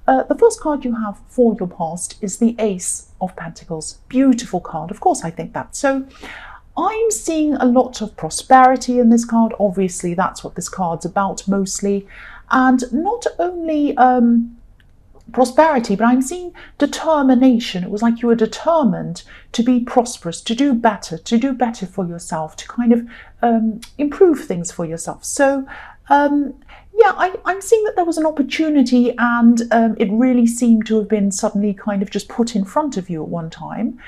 The first card you have for your past is the Ace of Pentacles. Beautiful card. Of course, I think that. So I'm seeing a lot of prosperity in this card. Obviously, that's what this card's about mostly. And not only prosperity, but I'm seeing determination. It was like you were determined to be prosperous, to do better for yourself, to kind of improve things for yourself. So yeah, I'm seeing that there was an opportunity, and it really seemed to have been suddenly kind of just put in front of you at one time.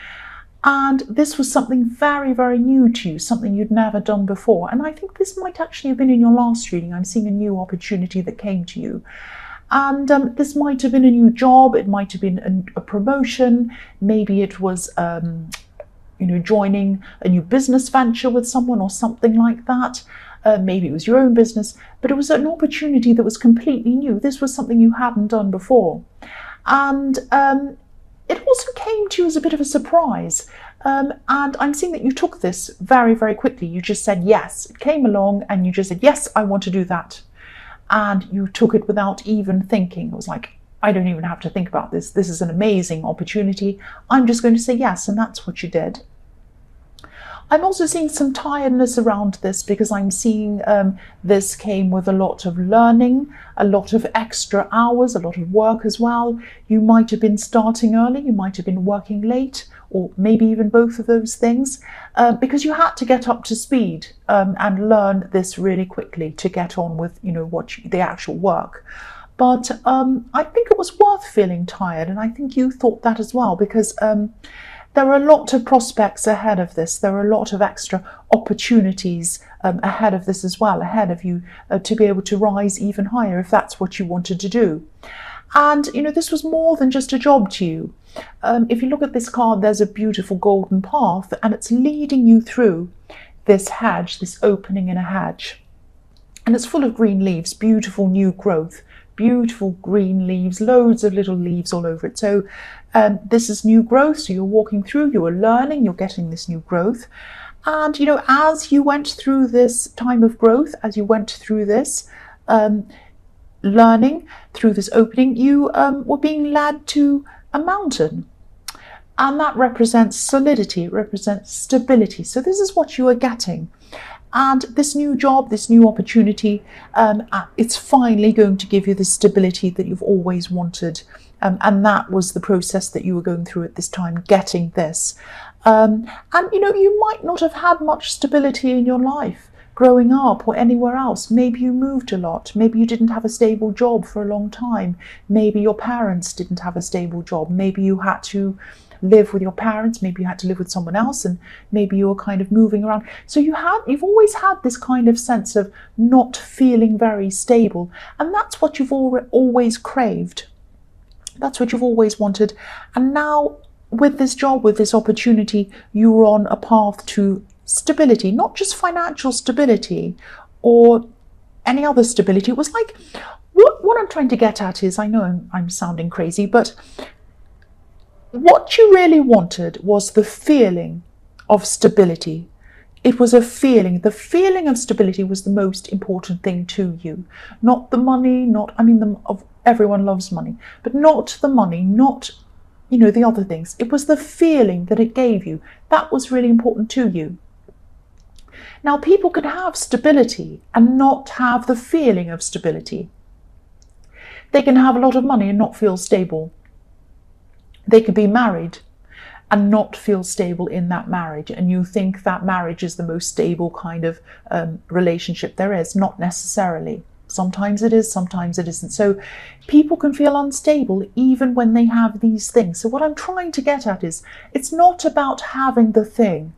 And this was something very, very new to you, something you'd never done before. And I think this might actually have been in your last reading. I'm seeing a new opportunity that came to you. And this might have been a new job, it might have been a promotion, maybe it was joining a new business venture with someone or something like that. Maybe it was your own business, but it was an opportunity that was completely new. This was something you hadn't done before. And it also came to you as a bit of a surprise. And I'm seeing that you took this very, very quickly. You just said yes. It came along and you just said, yes, I want to do that. And you took it without even thinking. It was like, I don't even have to think about this. This is an amazing opportunity. I'm just going to say yes, and that's what you did. I'm also seeing some tiredness around this, because I'm seeing this came with a lot of learning, a lot of extra hours, a lot of work as well. You might have been starting early, you might have been working late, or maybe even both of those things, because you had to get up to speed and learn this really quickly to get on with the actual work. But I think it was worth feeling tired, and I think you thought that as well, because there are a lot of prospects ahead of this. There are a lot of extra opportunities ahead of this as well, ahead of you to be able to rise even higher if that's what you wanted to do. And, this was more than just a job to you. If you look at this card, there's a beautiful golden path, and it's leading you through this hedge, this opening in a hedge. And it's full of green leaves, beautiful new growth, beautiful green leaves, loads of little leaves all over it. So this is new growth. So you're walking through, you're learning, you're getting this new growth. And, as you went through this time of growth, as you went through this learning, through this opening, you were being led to a mountain. And that represents solidity, it represents stability. So this is what you are getting. And this new job, this new opportunity, it's finally going to give you the stability that you've always wanted. And that was the process that you were going through at this time, getting this. And, you might not have had much stability in your life growing up or anywhere else. Maybe you moved a lot. Maybe you didn't have a stable job for a long time. Maybe your parents didn't have a stable job. Maybe you had to live with your parents, maybe you had to live with someone else, and maybe you were kind of moving around. So you've always had this kind of sense of not feeling very stable, and that's what you've always craved. That's what you've always wanted. And now with this job, with this opportunity, you're on a path to stability, not just financial stability or any other stability. It was like, what I'm trying to get at is, I know I'm sounding crazy, but what you really wanted was the feeling of stability. It was a feeling. The feeling of stability was the most important thing to you. Not the money, everyone loves money, but not the money, not, the other things. It was the feeling that it gave you. That was really important to you. Now, people can have stability and not have the feeling of stability. They can have a lot of money and not feel stable. They could be married and not feel stable in that marriage, and you think that marriage is the most stable kind of relationship there is. Not necessarily. Sometimes it is, sometimes it isn't. So people can feel unstable even when they have these things. So what I'm trying to get at is, it's not about having the thing.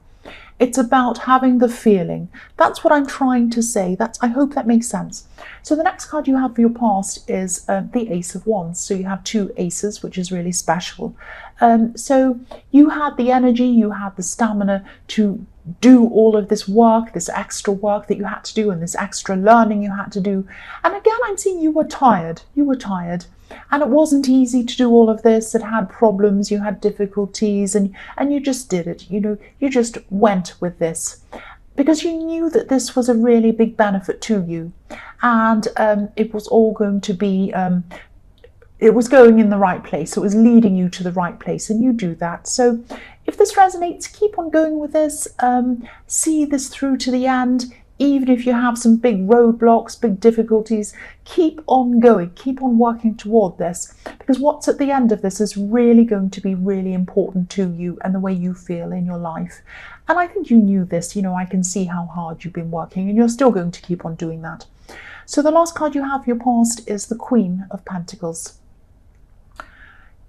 It's about having the feeling. That's what I'm trying to say. I hope that makes sense. So the next card you have for your past is the Ace of Wands. So you have two aces, which is really special. So you had the energy, you had the stamina to do all of this work, this extra work that you had to do, and this extra learning you had to do. And again, I'm seeing you were tired. You were tired. And it wasn't easy to do all of this. It had problems, you had difficulties, and you just did it. You just went with this because you knew that this was a really big benefit to you. And it was all going to be, it was going in the right place. It was leading you to the right place, and you do that. So if this resonates, keep on going with this. See this through to the end. Even if you have some big roadblocks, big difficulties, keep on going, keep on working toward this, because what's at the end of this is really going to be really important to you and the way you feel in your life. And I think you knew this, I can see how hard you've been working, and you're still going to keep on doing that. So the last card you have for your past is the Queen of Pentacles.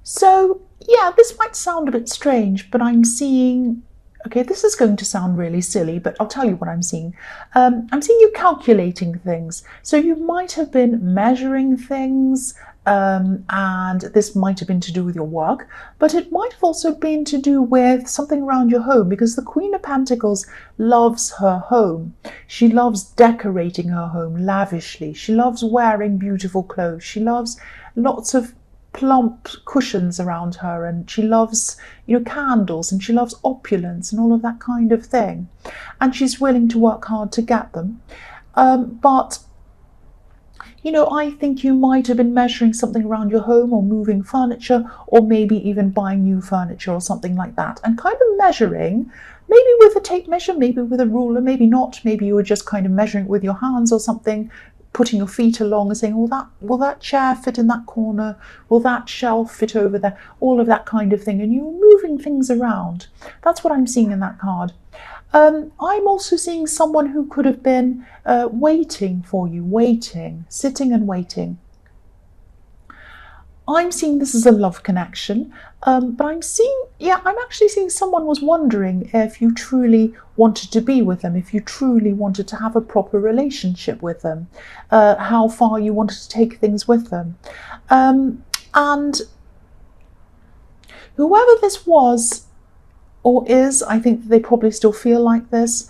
So yeah, this might sound a bit strange, but I'm seeing, okay, this is going to sound really silly, but I'll tell you what I'm seeing. I'm seeing you calculating things. So you might have been measuring things, and this might have been to do with your work, but it might have also been to do with something around your home, because the Queen of Pentacles loves her home. She loves decorating her home lavishly. She loves wearing beautiful clothes. She loves lots of plump cushions around her, and she loves candles, and she loves opulence and all of that kind of thing, and she's willing to work hard to get them. But I think you might have been measuring something around your home, or moving furniture, or maybe even buying new furniture or something like that, and kind of measuring, maybe with a tape measure, maybe with a ruler, maybe not, maybe you were just kind of measuring it with your hands or something, putting your feet along and saying, will that chair fit in that corner? Will that shelf fit over there? All of that kind of thing. And you're moving things around. That's what I'm seeing in that card. I'm also seeing someone who could have been waiting for you, sitting and waiting. I'm seeing this as a love connection, but I'm actually seeing someone was wondering if you truly wanted to be with them, if you truly wanted to have a proper relationship with them, how far you wanted to take things with them. And whoever this was or is, I think they probably still feel like this.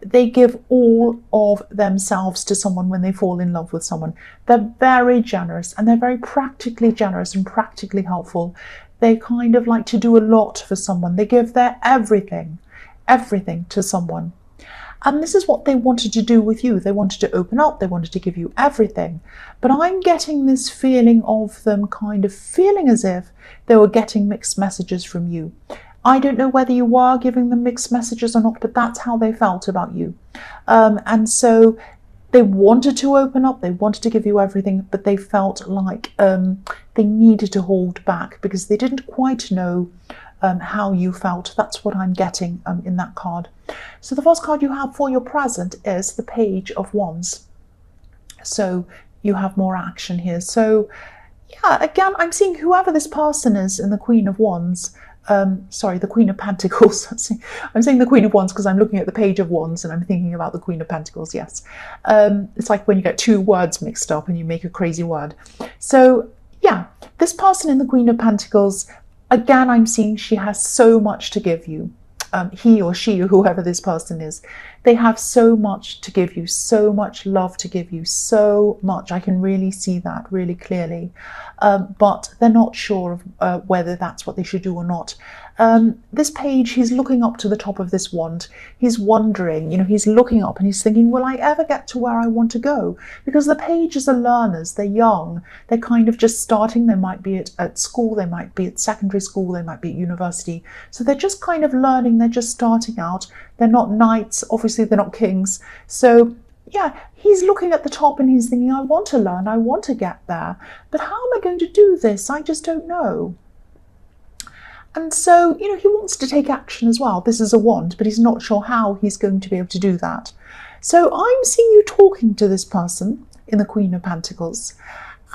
They give all of themselves to someone when they fall in love with someone. They're very generous, and they're very practically generous and practically helpful. They kind of like to do a lot for someone. They give their everything to someone. And this is what they wanted to do with you. They wanted to open up. They wanted to give you everything. But I'm getting this feeling of them kind of feeling as if they were getting mixed messages from you. I don't know whether you were giving them mixed messages or not, but that's how they felt about you. And so they wanted to open up, they wanted to give you everything, but they felt like they needed to hold back because they didn't quite know how you felt. That's what I'm getting in that card. So the first card you have for your present is the Page of Wands. So you have more action here. So yeah, again, I'm seeing whoever this person is in the Queen of Wands, the Queen of Pentacles. I'm saying the Queen of Wands because I'm looking at the Page of Wands and I'm thinking about the Queen of Pentacles, yes. It's like when you get two words mixed up and you make a crazy word. So yeah, this person in the Queen of Pentacles, again, I'm seeing she has so much to give you. He or she or whoever this person is, they have so much to give you, so much love to give you, so much. I can really see that really clearly, but they're not sure of whether that's what they should do or not. This page, he's looking up to the top of this wand. He's wondering, he's looking up and he's thinking, will I ever get to where I want to go? Because the pages are learners, they're young, they're kind of just starting. They might be at school, they might be at secondary school, they might be at university. So they're just kind of learning, they're just starting out. They're not knights, obviously they're not kings. So yeah, he's looking at the top and he's thinking, I want to learn, I want to get there, but how am I going to do this? I just don't know. And so, he wants to take action as well. This is a wand, but he's not sure how he's going to be able to do that. So I'm seeing you talking to this person in the Queen of Pentacles.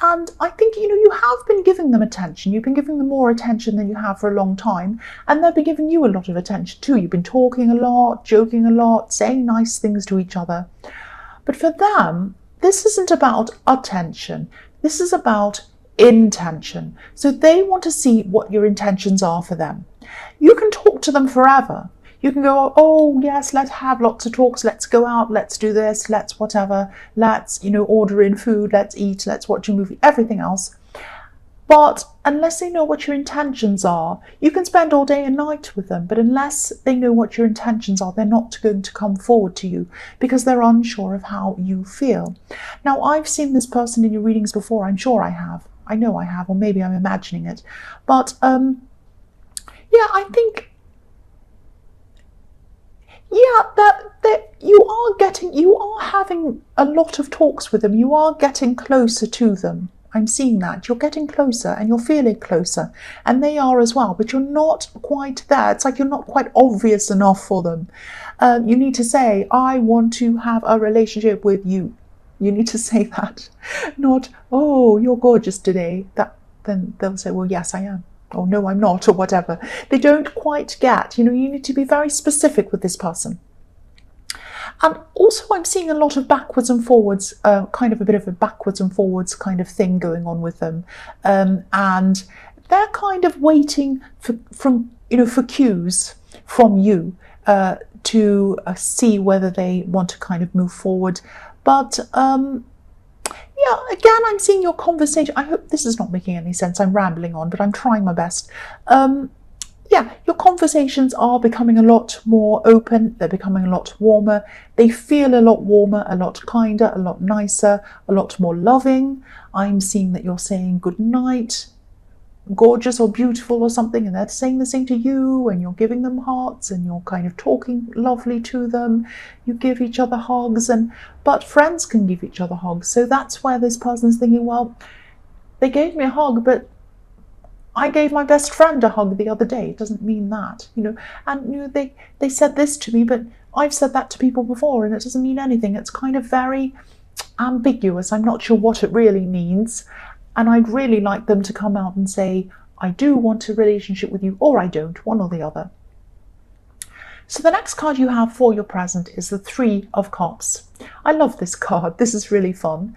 And I think, you have been giving them attention. You've been giving them more attention than you have for a long time. And they've been giving you a lot of attention too. You've been talking a lot, joking a lot, saying nice things to each other. But for them, this isn't about attention. This is about intention. So they want to see what your intentions are for them. You can talk to them forever. You can go, oh yes, let's have lots of talks, let's go out, let's do this, let's whatever, let's order in food, let's eat, let's watch a movie, everything else. But unless they know what your intentions are, you can spend all day and night with them, but unless they know what your intentions are, they're not going to come forward to you because they're unsure of how you feel. Now, I've seen this person in your readings before, I'm sure I have. I know I have, or maybe I'm imagining it. But yeah, I think, yeah, that you are having a lot of talks with them. You are getting closer to them. I'm seeing that. You're getting closer and you're feeling closer, and they are as well, but you're not quite there. It's like you're not quite obvious enough for them. You need to say, I want to have a relationship with you. You need to say that, not, oh, you're gorgeous today. Then they'll say, well, yes, I am. Oh, no, I'm not, or whatever. They don't quite get, you need to be very specific with this person. And also I'm seeing a lot of backwards and forwards, kind of a bit of a backwards and forwards kind of thing going on with them. And they're kind of waiting for cues from you to see whether they want to kind of move forward. But yeah, again, I'm seeing your conversation. I hope this is not making any sense. I'm rambling on, but I'm trying my best. Yeah, your conversations are becoming a lot more open. They're becoming a lot warmer. They feel a lot warmer, a lot kinder, a lot nicer, a lot more loving. I'm seeing that you're saying good night, gorgeous or beautiful or something, and they're saying the same to you, and you're giving them hearts, and you're kind of talking lovely to them. You give each other hugs, but friends can give each other hugs. So that's where this person's thinking, well, they gave me a hug, but I gave my best friend a hug the other day. It doesn't mean that, and they said this to me, but I've said that to people before, and it doesn't mean anything. It's kind of very ambiguous. I'm not sure what it really means. And I'd really like them to come out and say, I do want a relationship with you, or I don't, one or the other. So the next card you have for your present is the Three of Cups. I love this card. This is really fun.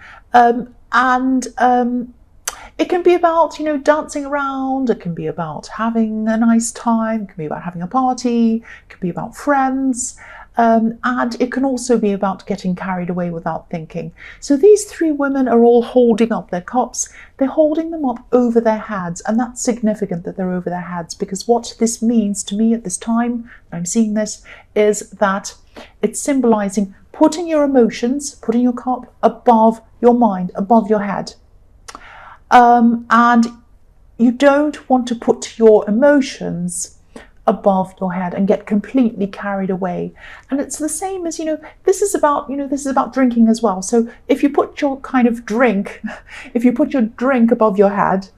It can be about, dancing around. It can be about having a nice time. It can be about having a party. It can be about friends. And it can also be about getting carried away without thinking. So these three women are all holding up their cups. They're holding them up over their heads. And that's significant that they're over their heads, because what this means to me at this time, I'm seeing this, is that it's symbolizing putting your emotions, putting your cup above your mind, above your head. And you don't want to put your emotions above your head and get completely carried away. And it's the same as, this is about drinking as well. So if you put your drink above your head,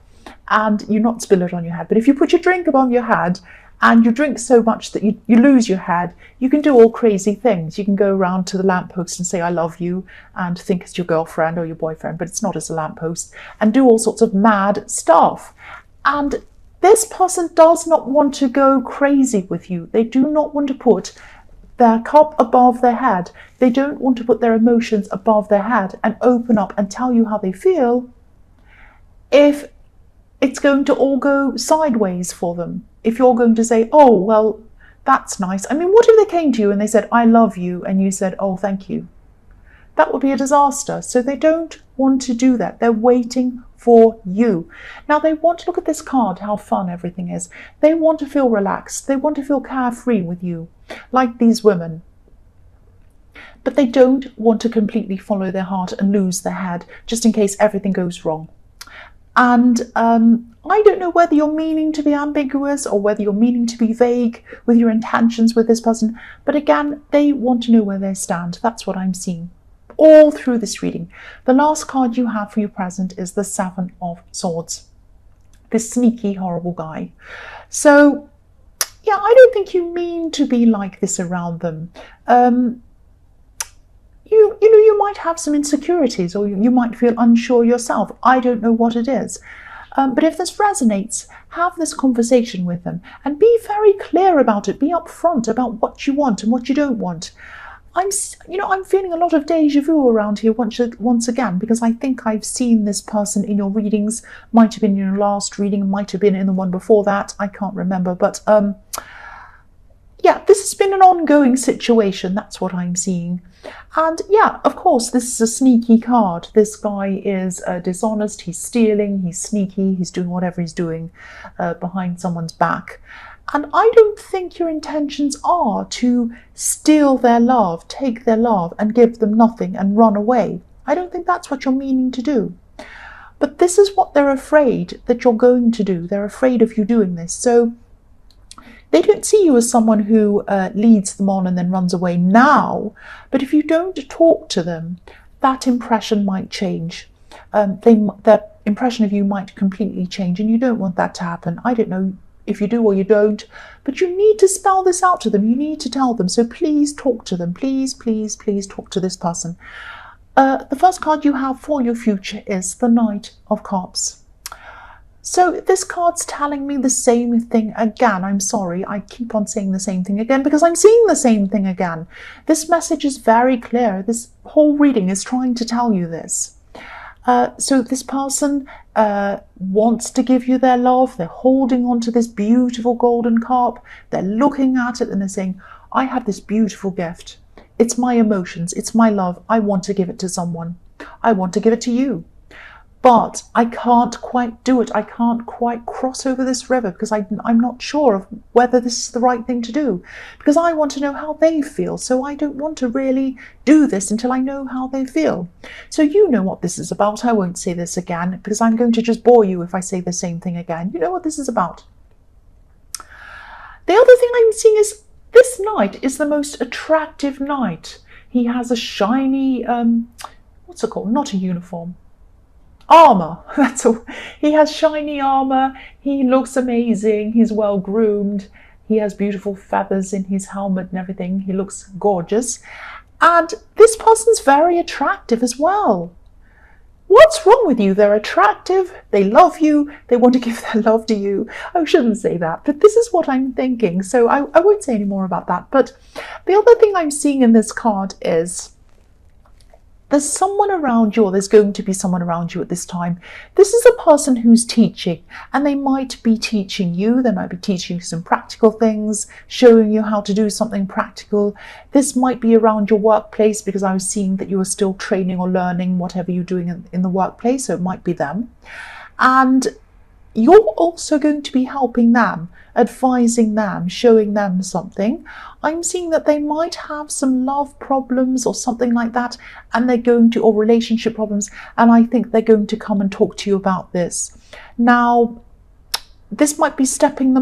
and you not spill it on your head, but if you put your drink above your head and you drink so much that you lose your head, you can do all crazy things. You can go around to the lamppost and say, I love you, and think it's your girlfriend or your boyfriend, but it's not as a lamppost, and do all sorts of mad stuff. And this person does not want to go crazy with you. They do not want to put their cup above their head. They don't want to put their emotions above their head and open up and tell you how they feel if it's going to all go sideways for them. If you're going to say, oh, well, that's nice. I mean, what if they came to you and they said, I love you, and you said, oh, thank you? That would be a disaster. So they don't want to do that. They're waiting for you. Now they want to look at this card, how fun everything is. They want to feel relaxed. They want to feel carefree with you, like these women. But they don't want to completely follow their heart and lose their head, just in case everything goes wrong. And I don't know whether you're meaning to be ambiguous or whether you're meaning to be vague with your intentions with this person. But again, they want to know where they stand. That's what I'm seeing all through this reading. The last card you have for your present is the Seven of Swords. This sneaky, horrible guy. So, yeah, I don't think you mean to be like this around them. You might have some insecurities, or you might feel unsure yourself. I don't know what it is. But if this resonates, have this conversation with them and be very clear about it. Be upfront about what you want and what you don't want. I'm feeling a lot of deja vu around here once again, because I think I've seen this person in your readings. Might have been in your last reading, might have been in the one before that. I can't remember, but yeah, this has been an ongoing situation. That's what I'm seeing. And yeah, of course, this is a sneaky card. This guy is dishonest. He's stealing. He's sneaky. He's doing whatever he's doing behind someone's back. And I don't think your intentions are to steal their love, take their love and give them nothing and run away. I don't think that's what you're meaning to do. But this is what they're afraid that you're going to do. They're afraid of you doing this. So they don't see you as someone who leads them on and then runs away now. But if you don't talk to them, that impression might change. That impression of you might completely change, and you don't want that to happen. I don't know if you do or you don't, but you need to spell this out to them. You need to tell them. So please talk to them. Please, please, please talk to this person. The first card you have for your future is the Knight of Cups. So this card's telling me the same thing again. I'm sorry, I keep on saying the same thing again because I'm seeing the same thing again. This message is very clear. This whole reading is trying to tell you this. So this person wants to give you their love. They're holding on to this beautiful golden cup. They're looking at it and they're saying, I have this beautiful gift. It's my emotions. It's my love. I want to give it to someone. I want to give it to you. But I can't quite do it. I can't quite cross over this river because I'm not sure of whether this is the right thing to do. Because I want to know how they feel. So I don't want to really do this until I know how they feel. So you know what this is about. I won't say this again because I'm going to just bore you if I say the same thing again. You know what this is about. The other thing I'm seeing is this knight is the most attractive knight. He has a shiny, what's it called? Not a uniform. Armor. That's all. He has shiny armor. He looks amazing. He's well groomed. He has beautiful feathers in his helmet and everything. He looks gorgeous. And this person's very attractive as well. What's wrong with you? They're attractive. They love you. They want to give their love to you. I shouldn't say that, but this is what I'm thinking. So I won't say any more about that. But the other thing I'm seeing in this card is there's someone around you, or there's going to be someone around you at this time. This is a person who's teaching, and they might be teaching you. They might be teaching you some practical things, showing you how to do something practical. This might be around your workplace because I was seeing that you were still training or learning whatever you're doing in the workplace, so it might be them. And you're also going to be helping them, advising them, showing them something. I'm seeing that they might have some love problems or something like that, and they're going to, or relationship problems, and I think they're going to come and talk to you about this. Now, this might be overstepping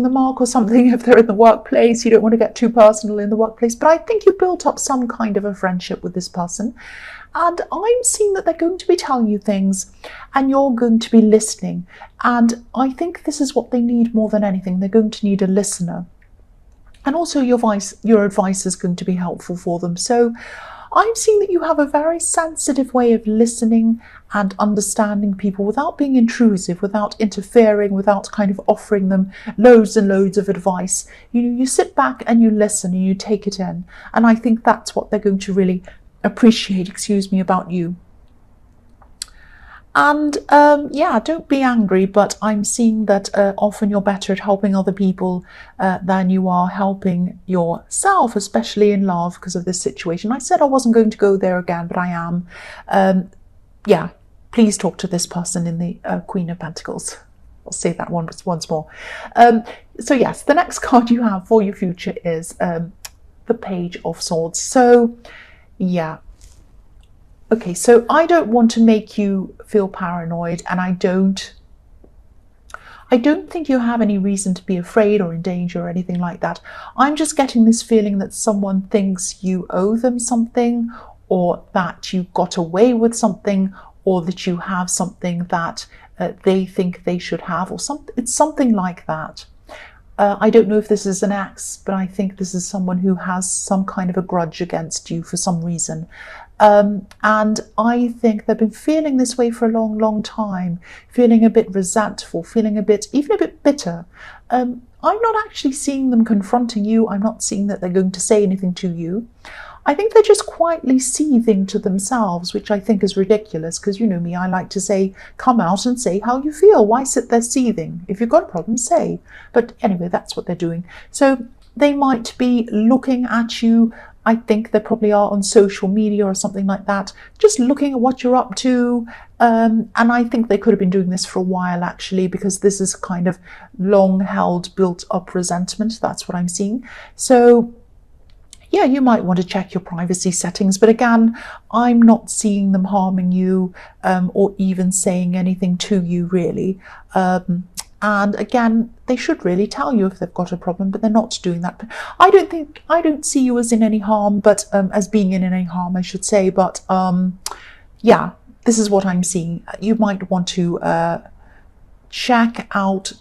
the mark or something if they're in the workplace. You don't want to get too personal in the workplace, but I think you built up some kind of a friendship with this person. And I'm seeing that they're going to be telling you things and you're going to be listening. And I think this is what they need more than anything. They're going to need a listener. And also your advice is going to be helpful for them. So I'm seeing that you have a very sensitive way of listening and understanding people without being intrusive, without interfering, without kind of offering them loads and loads of advice. You sit back and you listen and you take it in. And I think that's what they're going to really appreciate, about you. And yeah, don't be angry, but I'm seeing that often you're better at helping other people than you are helping yourself, especially in love, because of this situation. I said I wasn't going to go there again, but I am. Yeah, please talk to this person in the Queen of Pentacles. I'll say that once more. So yes, the next card you have for your future is the Page of Swords. So yeah. Okay, so I don't want to make you feel paranoid, and I don't think you have any reason to be afraid or in danger or anything like that. I'm just getting this feeling that someone thinks you owe them something, or that you got away with something, or that you have something that they think they should have, or something. It's something like that. I don't know if this is an ex, but I think this is someone who has some kind of a grudge against you for some reason. And I think they've been feeling this way for a long, long time, feeling a bit resentful, feeling even a bit bitter. I'm not actually seeing them confronting you. I'm not seeing that they're going to say anything to you. I think they're just quietly seething to themselves, which I think is ridiculous because you know me, I like to say, come out and say how you feel. Why sit there seething? If you've got a problem, say. But anyway, that's what they're doing. So they might be looking at you. I think they probably are on social media or something like that, just looking at what you're up to. And I think they could have been doing this for a while, actually, because this is kind of long-held, built-up resentment. That's what I'm seeing. So yeah, you might want to check your privacy settings, but again, I'm not seeing them harming you or even saying anything to you really. And again, they should really tell you if they've got a problem, but they're not doing that. I don't see you as in any harm, but as being in any harm, I should say. But yeah, this is what I'm seeing. You might want to check out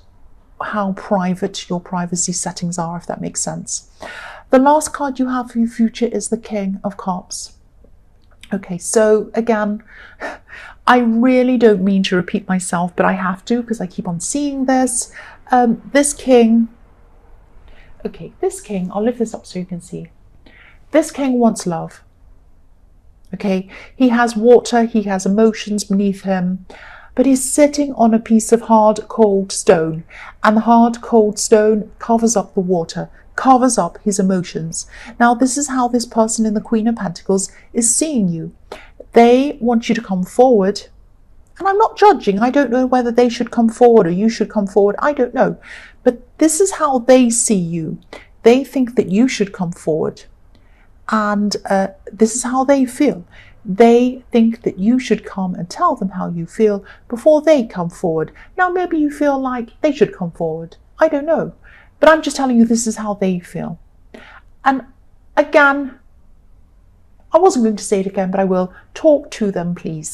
how private your privacy settings are, if that makes sense. The last card you have for your future is the King of Cups. Okay, so again, I really don't mean to repeat myself, but I have to because I keep on seeing this. This king, I'll lift this up so you can see. This king wants love. Okay, he has water, he has emotions beneath him, but he's sitting on a piece of hard, cold stone, and the hard, cold stone covers up the water, covers up his emotions. Now, this is how this person in the Queen of Pentacles is seeing you. They want you to come forward, and I'm not judging. I don't know whether they should come forward or you should come forward. I don't know. But this is how they see you. They think that you should come forward. And this is how they feel. They think that you should come and tell them how you feel before they come forward. Now, maybe you feel like they should come forward. I don't know. But I'm just telling you this is how they feel. And again, I wasn't going to say it again, but I will. Talk to them, please.